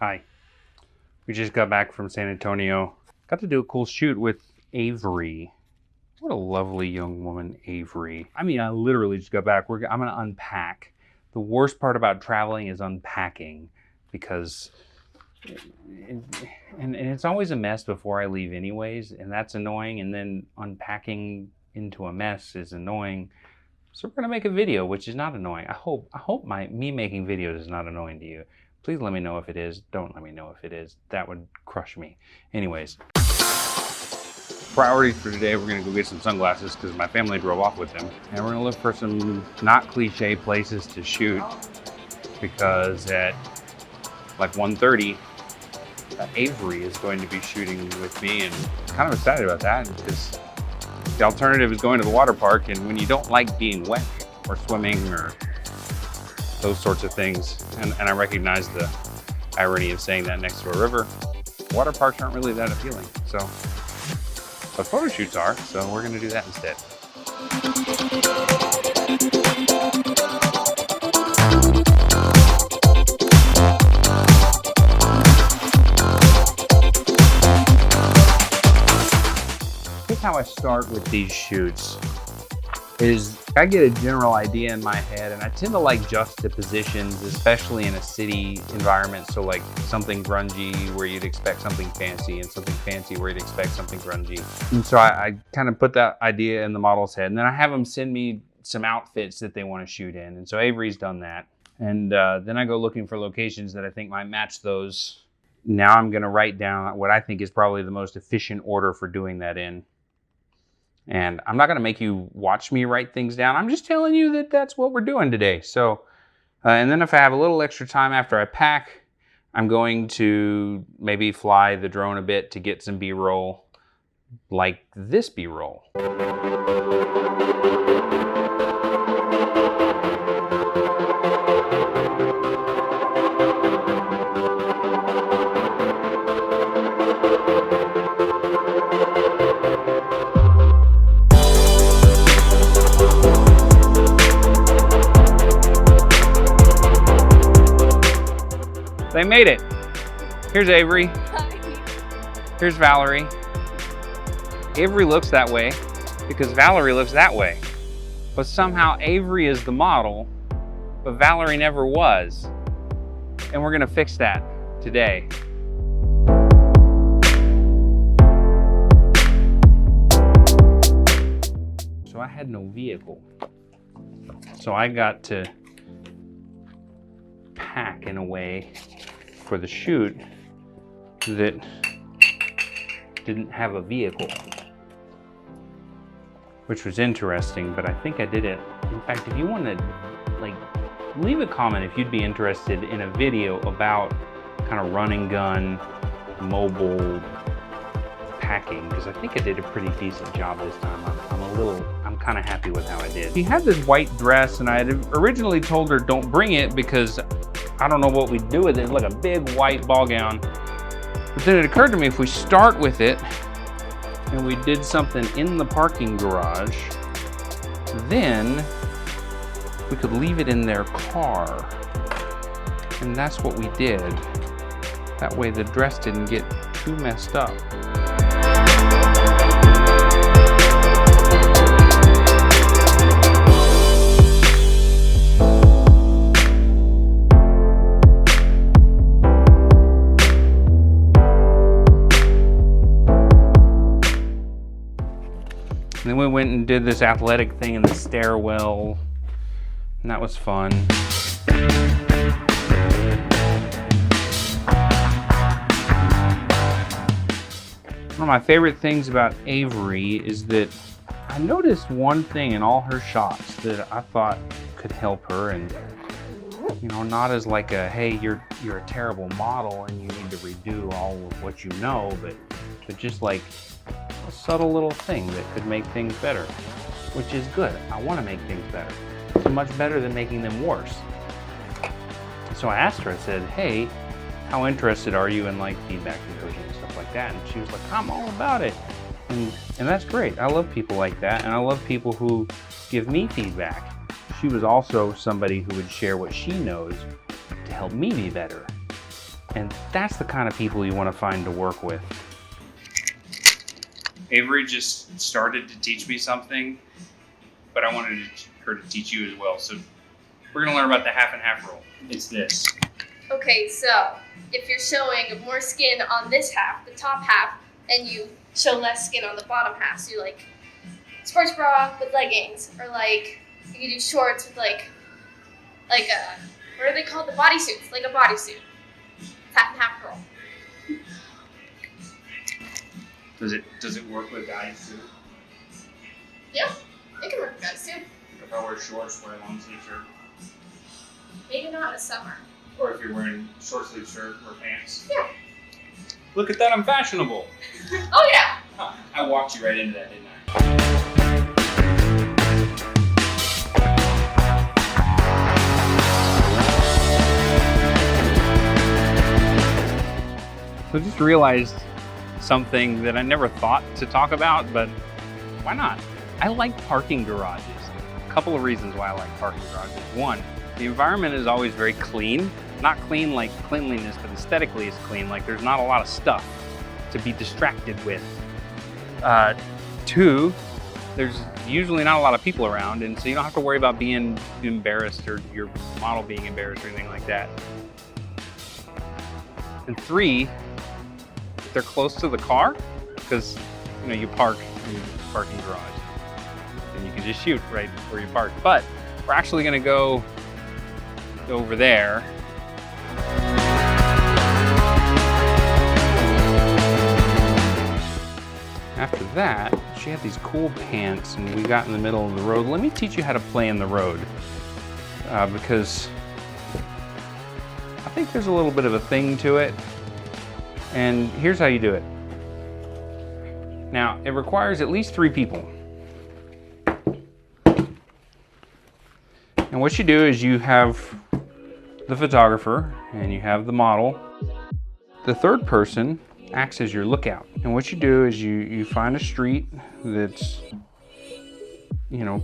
Hi. We just got back from San Antonio. Got to do a cool shoot with Avery. What a lovely young woman, Avery. I mean, I literally just got back. I'm going to unpack. The worst part about traveling is unpacking because and it's always a mess before I leave anyways, and that's annoying, and then unpacking into a mess is annoying. So we're going to make a video, which is not annoying. I hope me making videos is not annoying to you. Please let me know if it is. Don't let me know if it is. That would crush me. Anyways, priorities for today, we're gonna go get some sunglasses because my family drove off with them. And we're gonna look for some not cliche places to shoot because at like 1:30, Avery is going to be shooting with me, and I'm kind of excited about that because the alternative is going to the water park, and when you don't like being wet or swimming or those sorts of things, and I recognize the irony of saying that next to a river, water parks aren't really that appealing. So, but photo shoots are, so we're gonna do that instead. Here's how I start with these shoots. I get a general idea in my head, and I tend to like juxtapositions, especially in a city environment. So like something grungy where you'd expect something fancy, and something fancy where you'd expect something grungy. And so I kind of put that idea in the model's head, and then I have them send me some outfits that they want to shoot in. And so Avery's done that. And then I go looking for locations that I think might match those. Now I'm gonna write down what I think is probably the most efficient order for doing that in. And I'm not going to make you watch me write things down. I'm just telling you that that's what we're doing today. So, and then if I have a little extra time after I pack, I'm going to maybe fly the drone a bit to get some B-roll, like this B-roll. They made it. Here's Avery. Hi. Here's Valerie. Avery looks that way because Valerie looks that way. But somehow Avery is the model, but Valerie never was. And we're gonna fix that today. So I had no vehicle. So I got to pack in a way for the shoot that didn't have a vehicle, which was interesting, but I think I did it. In fact, if you want to like leave a comment if you'd be interested in a video about kind of run and gun mobile packing, because I think I did a pretty decent job this time. I'm kind of happy with how I did. She had this white dress, and I had originally told her don't bring it because I don't know what we'd do with it. It's like a big white ball gown. But then it occurred to me, if we start with it and we did something in the parking garage, then we could leave it in their car. And that's what we did. That way the dress didn't get too messed up. And then we went and did this athletic thing in the stairwell, and that was fun. One of my favorite things about Avery is that I noticed one thing in all her shots that I thought could help her, and you know, not as like a, hey, you're a terrible model and you need to redo all of what you know, but just like a subtle little thing that could make things better, which is good. I want to make things better. It's much better than making them worse. So I asked her, I said, hey, how interested are you in like feedback and coaching and stuff like that? And she was like, I'm all about it. And that's great. I love people like that. And I love people who give me feedback. She was also somebody who would share what she knows to help me be better. And that's the kind of people you want to find to work with. Avery just started to teach me something, but I wanted her to teach you as well. So we're gonna learn about the half and half rule. It's this. Okay, so if you're showing more skin on this half, the top half, and you show less skin on the bottom half, so you like sports bra with leggings, or like you can do shorts with like a, what are they called? The bodysuits, like a bodysuit. Half and half roll. Does it work with guys too? Yeah, it can work with guys too. If I wear shorts, wear a long sleeve shirt. Maybe not in the summer. Or if you're wearing short sleeve shirt or pants. Yeah. Look at that, I'm fashionable. Oh yeah. Huh, I walked you right into that, didn't I? So I just realized something that I never thought to talk about, but why not? I like parking garages. A couple of reasons why I like parking garages. One, the environment is always very clean. Not clean like cleanliness, but aesthetically it's clean. Like there's not a lot of stuff to be distracted with. Two, there's usually not a lot of people around, and so you don't have to worry about being embarrassed or your model being embarrassed or anything like that. And three, they're close to the car because you park in the parking garage and you can just shoot right where you park. But we're actually going to go over there. After that, she had these cool pants and we got in the middle of the road. Let me teach you how to play in the road because I think there's a little bit of a thing to it. And here's how you do it. Now, it requires at least 3 people. And what you do is you have the photographer and you have the model. The third person acts as your lookout. And what you do is you find a street that's,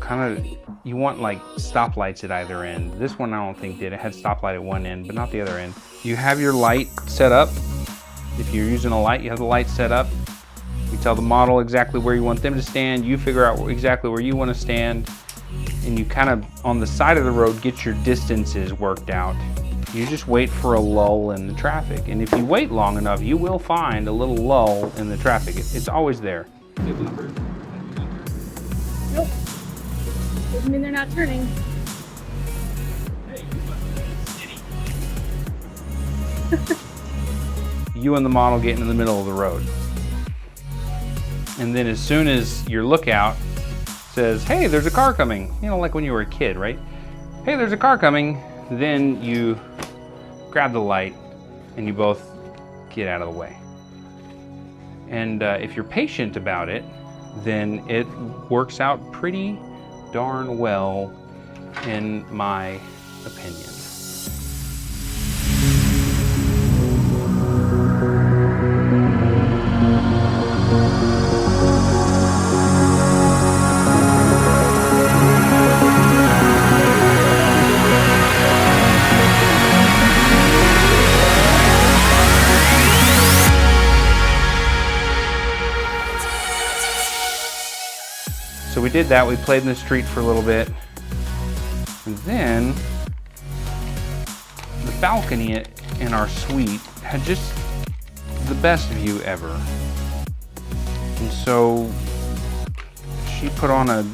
kind of, you want like stoplights at either end. This one I don't think did. It had stoplight at one end, but not the other end. You have your light set up. If you're using a light, you have the light set up. You tell the model exactly where you want them to stand. You figure out exactly where you want to stand. And you kind of, on the side of the road, get your distances worked out. You just wait for a lull in the traffic. And if you wait long enough, you will find a little lull in the traffic. It's always there. Nope. Doesn't mean they're not turning. You and the model get into the middle of the road. And then as soon as your lookout says, hey, there's a car coming, like when you were a kid, right? Hey, there's a car coming, then you grab the light and you both get out of the way. And if you're patient about it, then it works out pretty darn well, in my opinion. So we did that, we played in the street for a little bit, and then the balcony in our suite had just the best view ever. And so she put on a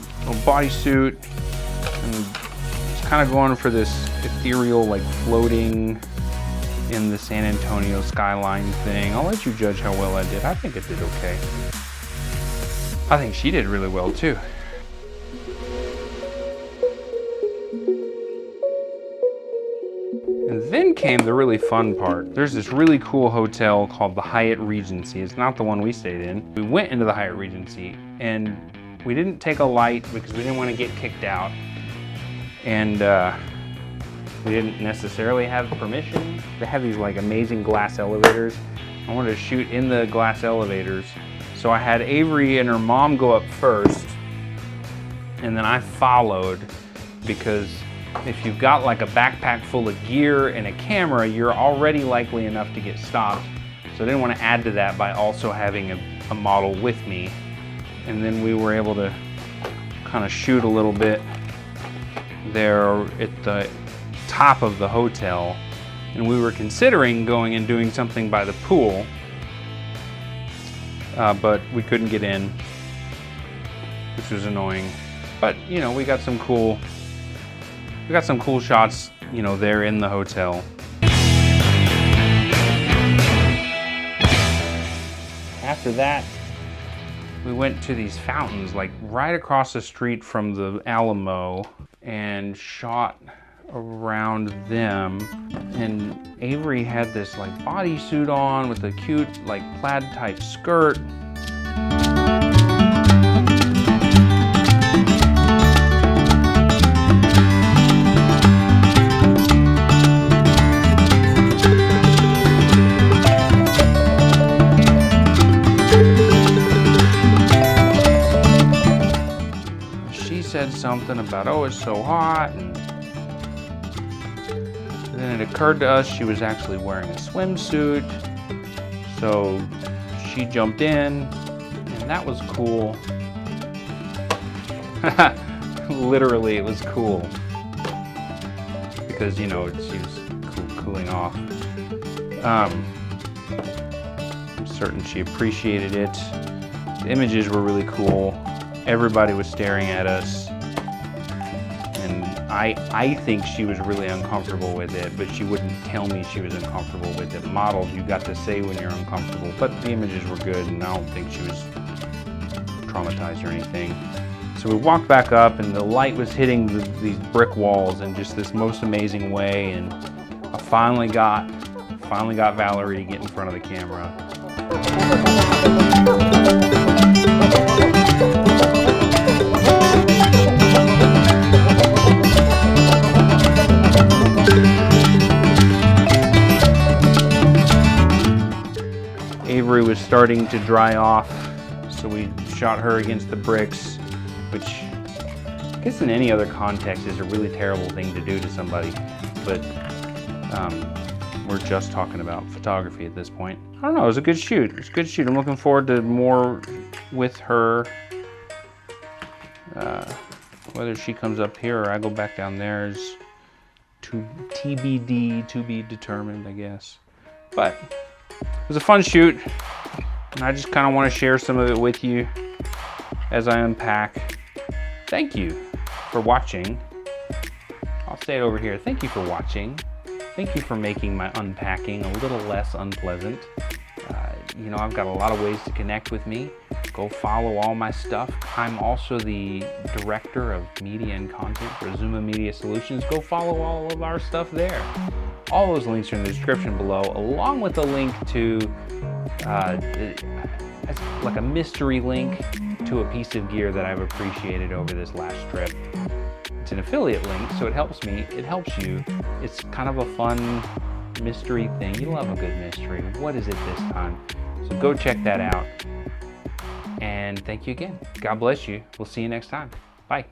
bodysuit and was kind of going for this ethereal, like floating in the San Antonio skyline thing. I'll let you judge how well I did. I think I did okay. I think she did really well too. And then came the really fun part. There's this really cool hotel called the Hyatt Regency. It's not the one we stayed in. We went into the Hyatt Regency and we didn't take a light because we didn't want to get kicked out. And we didn't necessarily have permission. They have these like amazing glass elevators. I wanted to shoot in the glass elevators. So I had Avery and her mom go up first, and then I followed because if you've got like a backpack full of gear and a camera, you're already likely enough to get stopped. So I didn't want to add to that by also having a model with me. And then we were able to kind of shoot a little bit there at the top of the hotel. And we were considering going and doing something by the pool, but we couldn't get in, which was annoying. But you know, we got some cool shots, you know, there in the hotel. After that, we went to these fountains, like right across the street from the Alamo, and shot around them. And Avery had this like bodysuit on with a cute like plaid type skirt. Said something about, oh, it's so hot, and then it occurred to us she was actually wearing a swimsuit, so she jumped in, and that was cool. Literally, it was cool, because, you know, she was cooling off. I'm certain she appreciated it. The images were really cool. Everybody was staring at us, and I think she was really uncomfortable with it, but she wouldn't tell me she was uncomfortable with it. Models, you got to say when you're uncomfortable, but the images were good, and I don't think she was traumatized or anything. So we walked back up, and the light was hitting these brick walls in just this most amazing way, and I finally got Valerie to get in front of the camera. Avery was starting to dry off, so we shot her against the bricks, which I guess in any other context is a really terrible thing to do to somebody, but we're just talking about photography at this point. I don't know, it was a good shoot. It was a good shoot. I'm looking forward to more with her. Whether she comes up here or I go back down there is TBD, to be determined, I guess. But it was a fun shoot, and I just kind of want to share some of it with you as I unpack. Thank you for watching. I'll say it over here. Thank you for watching. Thank you for making my unpacking a little less unpleasant. You know, I've got a lot of ways to connect with me. Go follow all my stuff. I'm also the director of media and content for Azuma Media Solutions. Go follow all of our stuff there. All those links are in the description below, along with a link to like a mystery link to a piece of gear that I've appreciated over this last trip. It's an affiliate link, so it helps me, it helps you. It's kind of a fun mystery thing. You love a good mystery. What is it this time? So go check that out. And thank you again. God bless you. We'll see you next time. Bye.